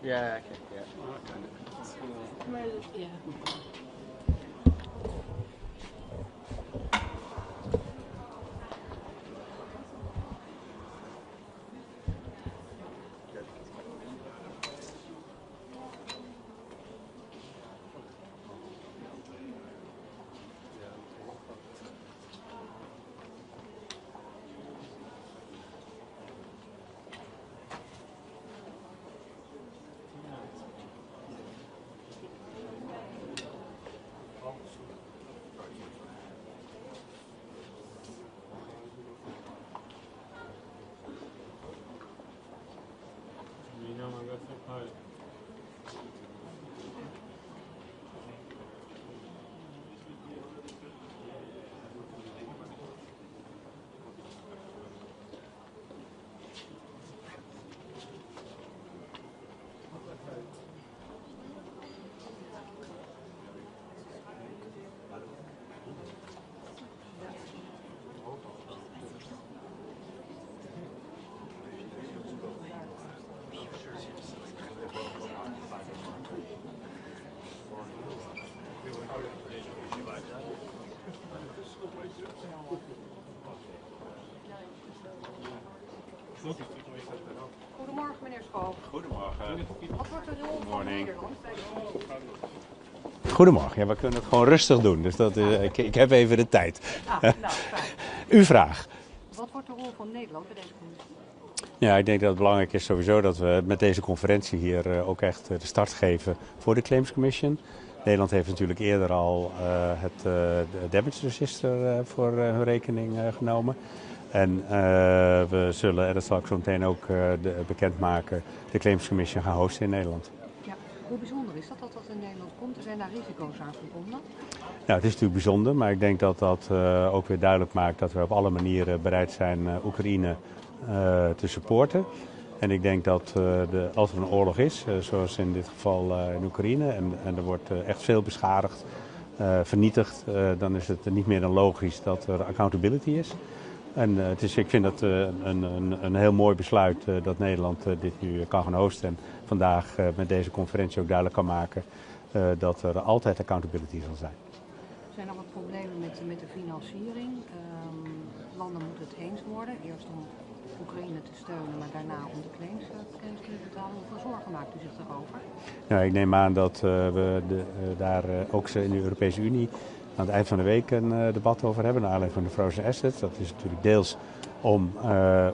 Yeah, okay, yeah. Yeah. Goedemorgen meneer Schoof. Goedemorgen. Wat wordt de rol van Nederland bij de Goedemorgen. Ja, we kunnen het gewoon rustig doen, dus ik heb even de tijd. fijn. Uw vraag. Wat wordt de rol van Nederland bij deze commissie? Ja, ik denk dat het belangrijk is sowieso dat we met deze conferentie hier ook echt de start geven voor de Claims Commission. Nederland heeft natuurlijk eerder al het damage register voor hun rekening genomen. En we zullen, en dat zal ik zo meteen ook bekendmaken, de Claims Commission gaan hosten in Nederland. Ja, hoe bijzonder is dat dat in Nederland komt? Er zijn daar risico's aan verbonden? Ja, het is natuurlijk bijzonder, maar ik denk dat dat ook weer duidelijk maakt dat we op alle manieren bereid zijn Oekraïne te supporten. En ik denk dat als er een oorlog is, zoals in dit geval in Oekraïne, en er wordt echt veel beschadigd, vernietigd, dan is het niet meer dan logisch dat er accountability is. En ik vind dat een heel mooi besluit dat Nederland dit nu kan gaan hosten. En vandaag met deze conferentie ook duidelijk kan maken dat er altijd accountability zal zijn. Er zijn nog wat problemen met de financiering. Landen moeten het eens worden. Eerst om Oekraïne te steunen, maar daarna om de claims te betalen. Hoeveel zorgen maakt u zich daarover? Nou, ik neem aan dat we daar ook in de Europese Unie aan het eind van de week een debat over hebben, naar aanleiding van de frozen assets. Dat is natuurlijk deels om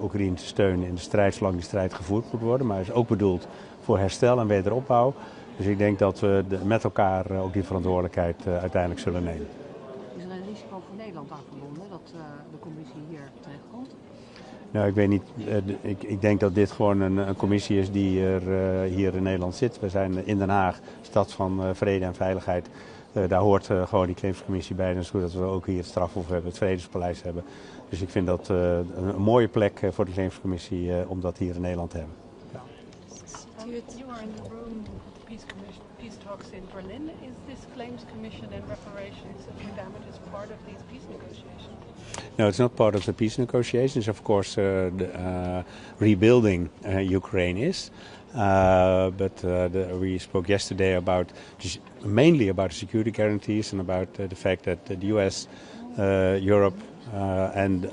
Oekraïne te steunen in de strijd, zolang die strijd gevoerd moet worden, maar is ook bedoeld voor herstel en wederopbouw. Dus ik denk dat we met elkaar ook die verantwoordelijkheid uiteindelijk zullen nemen. Is er een risico voor Nederland aan verbonden dat de commissie hier terechtkomt? Nou, ik weet niet. Ik denk dat dit gewoon een commissie is die hier in Nederland zit. We zijn in Den Haag, stad van vrede en veiligheid. Daar hoort gewoon die claimscommissie bij. En het is goed dat we ook hier het strafhof hebben, het Vredespaleis hebben. Dus ik vind dat een mooie plek voor de claimscommissie om dat hier in Nederland te hebben. Ja. You are in the room with the peace talks in Berlin. Is this claims commission and reparations for damages part of these peace negotiations? No, it's not part of the peace negotiations. Of course, rebuilding Ukraine is. But we spoke yesterday about mainly about the security guarantees and about the fact that the US, Europe and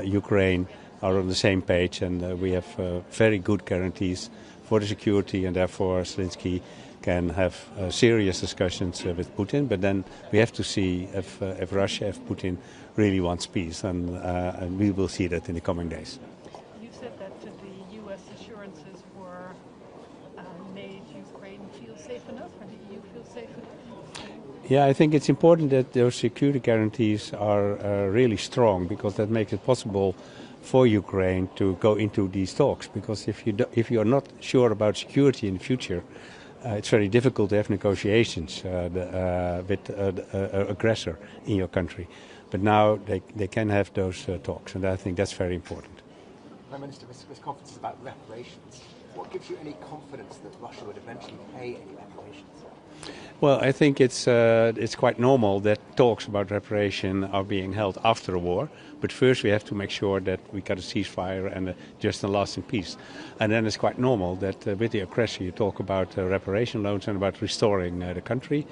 Ukraine are on the same page, and we have very good guarantees for the security, and therefore Zelensky can have serious discussions with Putin. But then we have to see if Russia, if Putin really wants peace, and we will see that in the coming days. You said that the U.S. assurances were made Ukraine feel safe enough, or the EU feel safe enough? Yeah, I think it's important that those security guarantees are really strong, because that makes it possible for Ukraine to go into these talks. Because if you are not sure about security in the future, it's very difficult to have negotiations with the aggressor in your country. But now they can have those talks, and I think that's very important. Prime Minister, this conference is about reparations. what gives you any confidence that Russia would eventually pay any reparations? Well, I think it's quite normal that talks about reparation are being held after a war. But first we have to make sure that we got a ceasefire and a just and lasting peace. And then it's quite normal that with the aggression you talk about reparation loans and about restoring the country.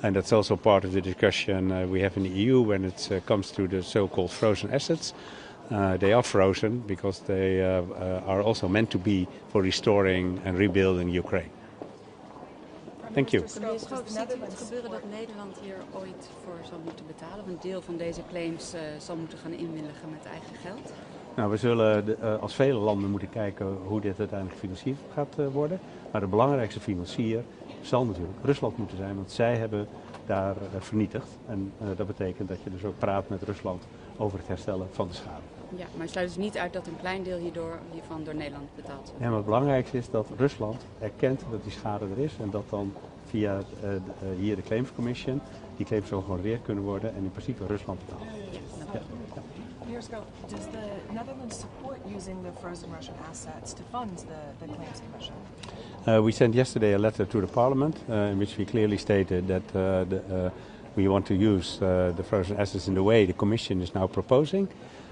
And that's also part of the discussion we have in the EU when it comes to the so-called frozen assets. They are frozen because they are also meant to be for restoring and rebuilding Ukraine. Thank you. Ziet u het gebeuren dat Nederland hier ooit voor zal moeten betalen? Of een deel van deze claims zal moeten gaan inwilligen met eigen geld? Nou, we zullen als vele landen moeten kijken hoe dit uiteindelijk gefinancierd gaat worden. Maar de belangrijkste financier zal natuurlijk Rusland moeten zijn, want zij hebben daar vernietigd. En dat betekent dat je dus ook praat met Rusland over het herstellen van de schade. Ja, maar het sluit dus niet uit dat een klein deel hiervan door Nederland betaald wordt. Ja, maar het belangrijkste is dat Rusland erkent dat die schade er is en dat dan via hier de Claims Commission die claims zo gehonoreerd kunnen worden en in principe Rusland betaalt. Ja. Does the Netherlands support using the frozen Russian assets to fund the Claims Commission? We sent yesterday a letter to the Parliament in which we clearly stated that we want to use the frozen assets in the way the Commission is now proposing.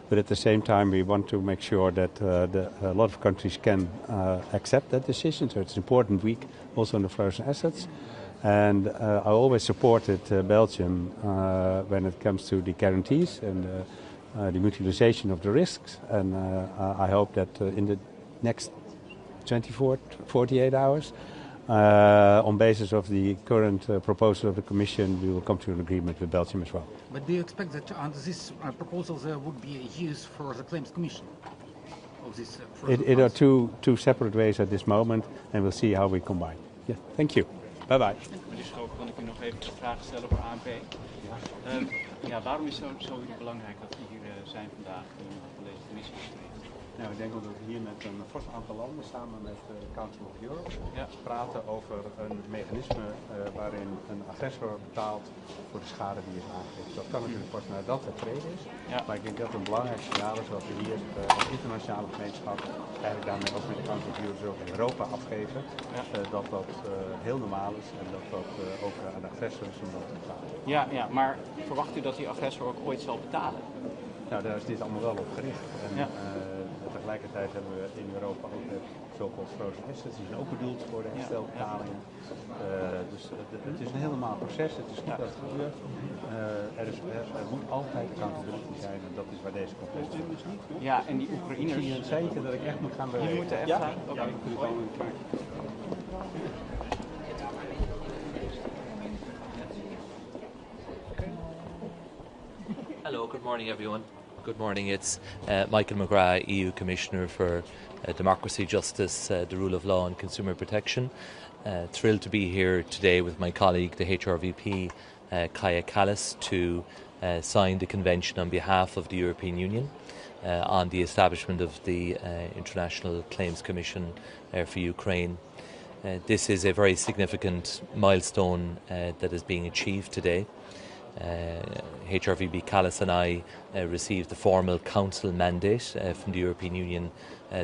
But at the same time, we want to make sure that a lot of countries can accept that decision. So it's an important week also on the frozen assets. And I always supported Belgium when it comes to the guarantees and the mutualization of the risks. And I hope that in the next 48 hours, on basis of the current proposal of the Commission, we will come to an agreement with Belgium as well. But do you expect that under this proposal there would be a use for the Claims Commission? Of this, it are two separate ways at this moment, and we'll see how we combine. Yeah, thank you. Bye-bye. Meneer Schoop, kan ik u nog even een vraag stellen voor ANP? Waarom is het zo belangrijk dat we hier zijn vandaag van deze commissie? Nou, ik denk dat we hier met een fors aantal landen samen met de Council of Europe praten over een mechanisme waarin een agressor betaalt voor de schade die is aangericht. Dat kan natuurlijk pas nadat het vrede is, maar ik denk dat het een belangrijk signaal is wat we hier als internationale gemeenschap eigenlijk daarmee ook met de Council of Europe ook in Europa afgeven. Dat dat heel normaal is en dat dat ook aan de agressor is om dat te betalen. Ja, maar verwacht u dat die agressor ook ooit zal betalen? Nou, daar is dit allemaal wel op gericht. En, tegelijkertijd hebben we in Europa ook de so-called frozen assets. Die zijn ook bedoeld voor de herstelbetalingen. Dus het is een heel normaal proces. Het is goed dat het gebeurt. Er moet altijd accountability zijn en dat is waar deze conflict is. Ja, en die Oekraïners... Ik zie een seintje dat ik echt moet gaan bewegen. Jullie moeten echt gaan? Ja, ik doe het al een keer. Hello, good morning everyone. Good morning, it's Michael McGrath, EU Commissioner for Democracy, Justice, the Rule of Law and Consumer Protection. Thrilled to be here today with my colleague, the HRVP, Kaja Kallas, to sign the convention on behalf of the European Union on the establishment of the International Claims Commission for Ukraine. This is a very significant milestone that is being achieved today. HRVP Kallas and I received the formal Council mandate from the European Union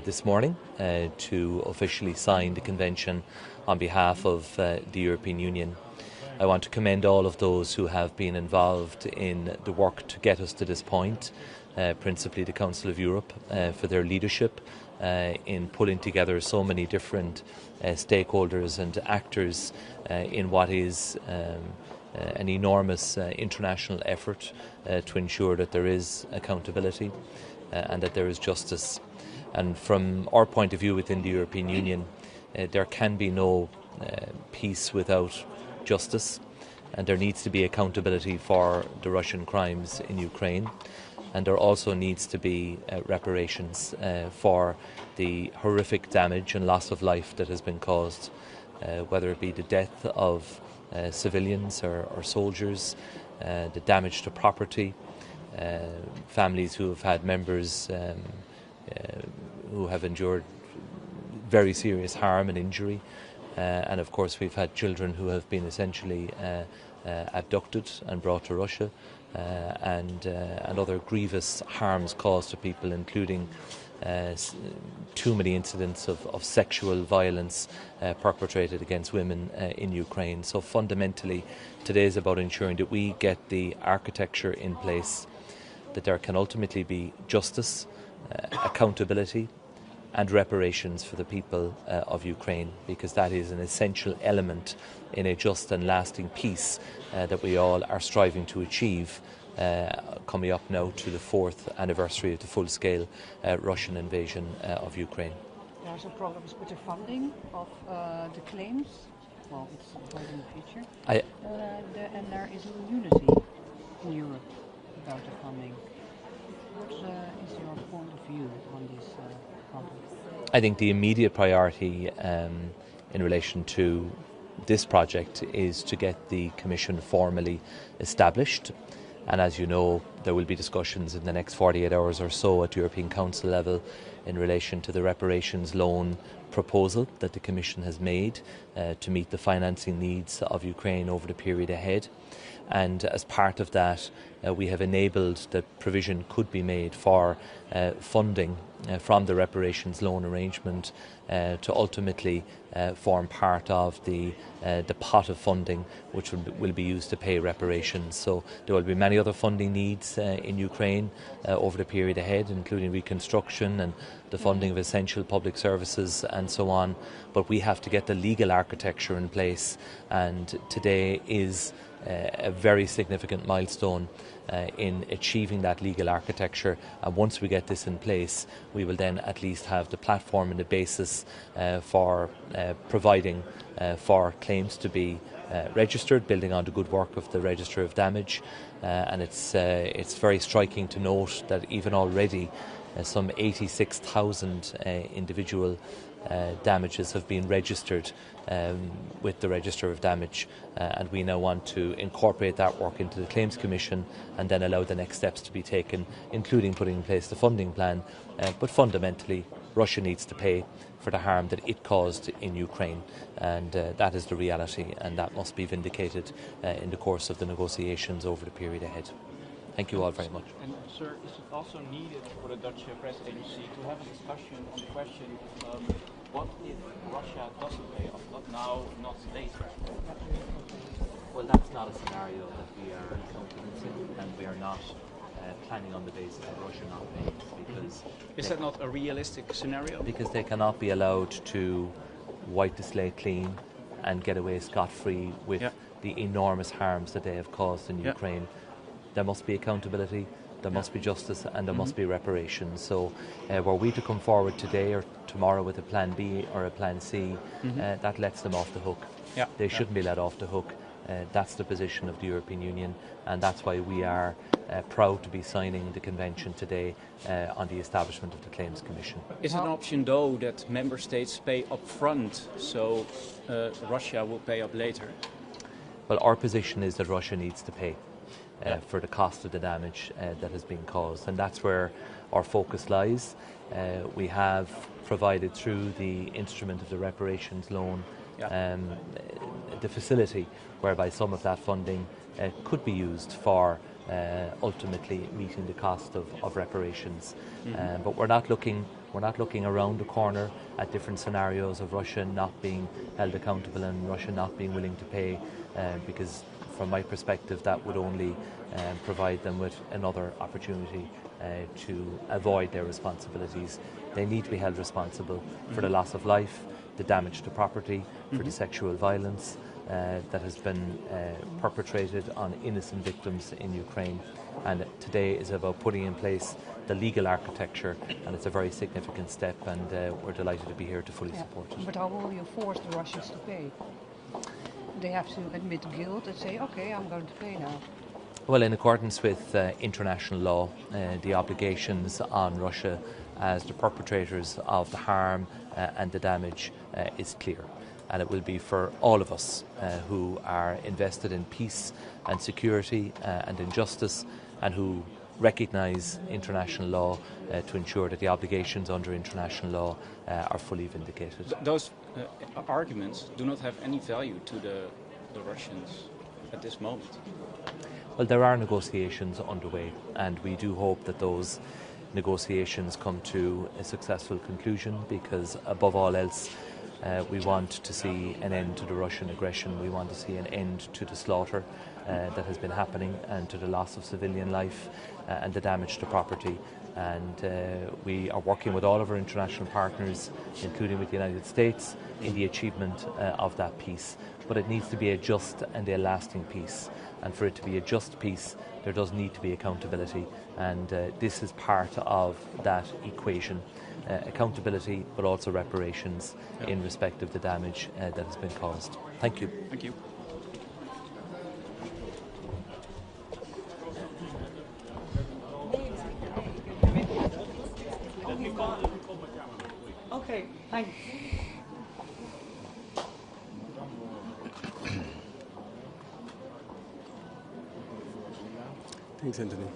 this morning to officially sign the Convention on behalf of the European Union. I want to commend all of those who have been involved in the work to get us to this point, principally the Council of Europe for their leadership in pulling together so many different stakeholders and actors in what is an enormous international effort to ensure that there is accountability and that there is justice. And from our point of view within the European Union, there can be no peace without justice, and there needs to be accountability for the Russian crimes in Ukraine, and there also needs to be reparations for the horrific damage and loss of life that has been caused, whether it be the death of civilians or soldiers, the damage to property, families who have had members who have endured very serious harm and injury, and of course we've had children who have been essentially abducted and brought to Russia, and other grievous harms caused to people, including too many incidents of sexual violence perpetrated against women in Ukraine. So fundamentally, today is about ensuring that we get the architecture in place, that there can ultimately be justice, accountability and reparations for the people of Ukraine, because that is an essential element in a just and lasting peace that we all are striving to achieve, coming up now to the 4th anniversary of the full-scale Russian invasion of Ukraine. There's a problem with the funding of the claims. Well, it's going in the future. And there is a unity in Europe about the funding. What is your point of view on this problem? I think the immediate priority in relation to this project is to get the Commission formally established. And as you know, there will be discussions in the next 48 hours or so at European Council level in relation to the reparations loan proposal that the Commission has made to meet the financing needs of Ukraine over the period ahead. And as part of that, we have enabled that provision could be made for funding from the reparations loan arrangement to ultimately form part of the pot of funding which will be used to pay reparations. So there will be many other funding needs in Ukraine over the period ahead, including reconstruction and the funding of essential public services and so on. But we have to get the legal architecture in place, and today is a very significant milestone in achieving that legal architecture. And once we get this in place, we will then at least have the platform and the basis for providing for claims to be registered, building on the good work of the Register of Damage. And it's very striking to note that even already some 86,000 individual damages have been registered with the Register of Damage, and we now want to incorporate that work into the Claims Commission and then allow the next steps to be taken, including putting in place the funding plan. But fundamentally, Russia needs to pay for the harm that it caused in Ukraine, and that is the reality, and that must be vindicated in the course of the negotiations over the period ahead. Thank you all very much. And sir, is it also needed for the Dutch presidency to have a discussion on the question, what if Russia doesn't pay off? Not now, not later. Well, that's not a scenario that we are confident in, and we are not planning on the basis of Russia not paying, because is that not a realistic scenario? Because they cannot be allowed to wipe the slate clean and get away scot-free with the enormous harms that they have caused in Ukraine. There must be accountability, there must be justice, and there must be reparations. So were we to come forward today or tomorrow with a plan B or a plan C, that lets them off the hook. They shouldn't be let off the hook. That's the position of the European Union, and that's why we are proud to be signing the convention today on the establishment of the Claims Commission. Is it an option, though, that member states pay up front, so Russia will pay up later? Well, our position is that Russia needs to pay for the cost of the damage that has been caused, and that's where our focus lies. We have provided through the instrument of the reparations loan the facility whereby some of that funding could be used for ultimately meeting the cost of reparations. But we're not looking around the corner at different scenarios of Russia not being held accountable and Russia not being willing to pay, because from my perspective that would only provide them with another opportunity to avoid their responsibilities. They need to be held responsible for the loss of life, the damage to property, for the sexual violence that has been perpetrated on innocent victims in Ukraine. And today is about putting in place the legal architecture, and it's a very significant step, and we're delighted to be here to fully support it. But how will you force the Russians to pay? They have to admit guilt and say, okay, I'm going to pay now. Well, in accordance with international law, the obligations on Russia as the perpetrators of the harm and the damage is clear. And it will be for all of us who are invested in peace and security and in justice, and who recognise international law to ensure that the obligations under international law are fully vindicated. Those arguments do not have any value to the Russians. at this moment? Well, there are negotiations underway, and we do hope that those negotiations come to a successful conclusion, because above all else, we want to see an end to the Russian aggression. We want to see an end to the slaughter that has been happening, and to the loss of civilian life and the damage to property. And we are working with all of our international partners, including with the United States, in the achievement of that peace. But it needs to be a just and a lasting peace. And for it to be a just peace, there does need to be accountability. And this is part of that equation. Accountability, but also reparations in respect of the damage that has been caused. Thank you. Thank you. Okay, thanks. Thanks, Anthony.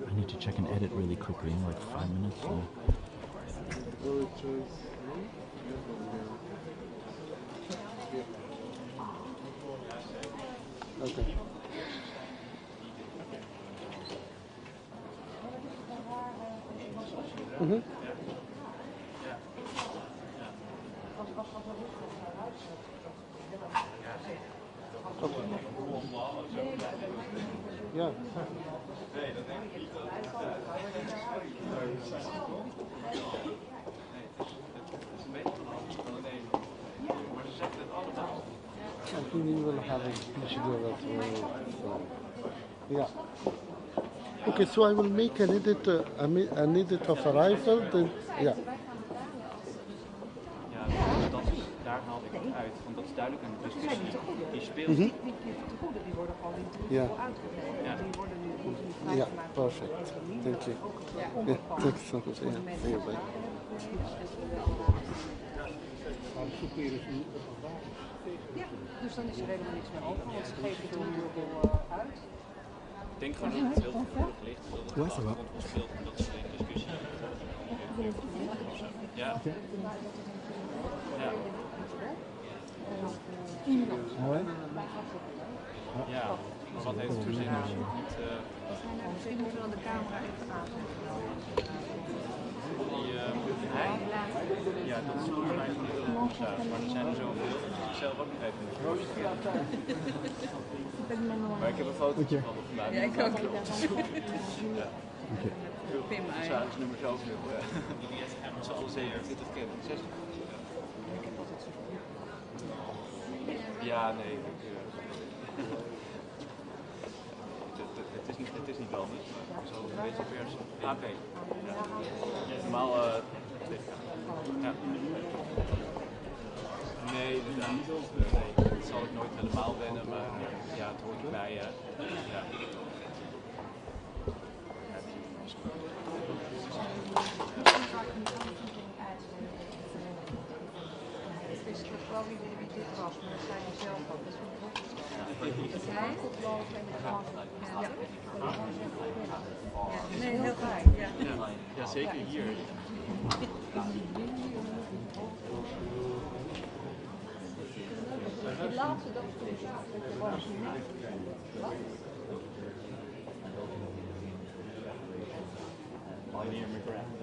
I need to check and edit really quickly in like 5 minutes. Okay. Mm-hmm. Okay. Yeah. I think we will have a procedure as well. So, yeah. Okay, so I will make an edit of arrival. Then, yeah. Daar haalde ik het uit, want dat is duidelijk een discussie die speelt. Die tegoeden die worden al in totaal uitgegeven. Die worden nu vrijgemaakt. Ja, perfect. Thank you. Yeah, thanks so much. Yeah, see you, bye. Ja, dus dan is er helemaal niks meer over, want ze geven het toen uit. Ik denk gewoon dat het heel gevoelig ligt, dat het achtergrond speelt en dat is de discussie. Ja. Ja, maar wat heeft het voor zin als je het niet... Misschien moeten we dan de camera even aanzetten. Ja, dat is volgens mij van de commissaris, maar er zijn er zoveel dat ik zelf ook nog even maar ik heb een foto van vandaag. Ja, ik ook. Ja. Veel commissarisnummers ook nog. Met z'n allen 27 kennen, 60. Ja, nee. Het is niet anders. Zo een beetje pers. Oké. Normaal. Ja. Nee, inderdaad. Nee, dat zal ik nooit helemaal wennen, maar ja, het hoort erbij. Ja. Ik wist wel wie dit was, maar dat zei je zelf ook. Dat is hij? Nee, heel fijn. Ja, zeker hier. De laatste dag toen ik was Meneer McGrath.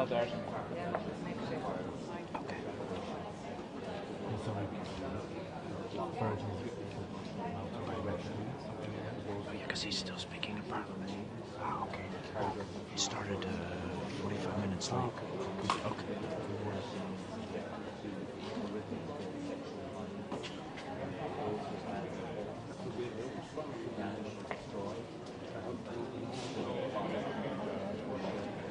there's Because he's still speaking in Parliament. Ah, okay. He started 45 minutes late. Okay.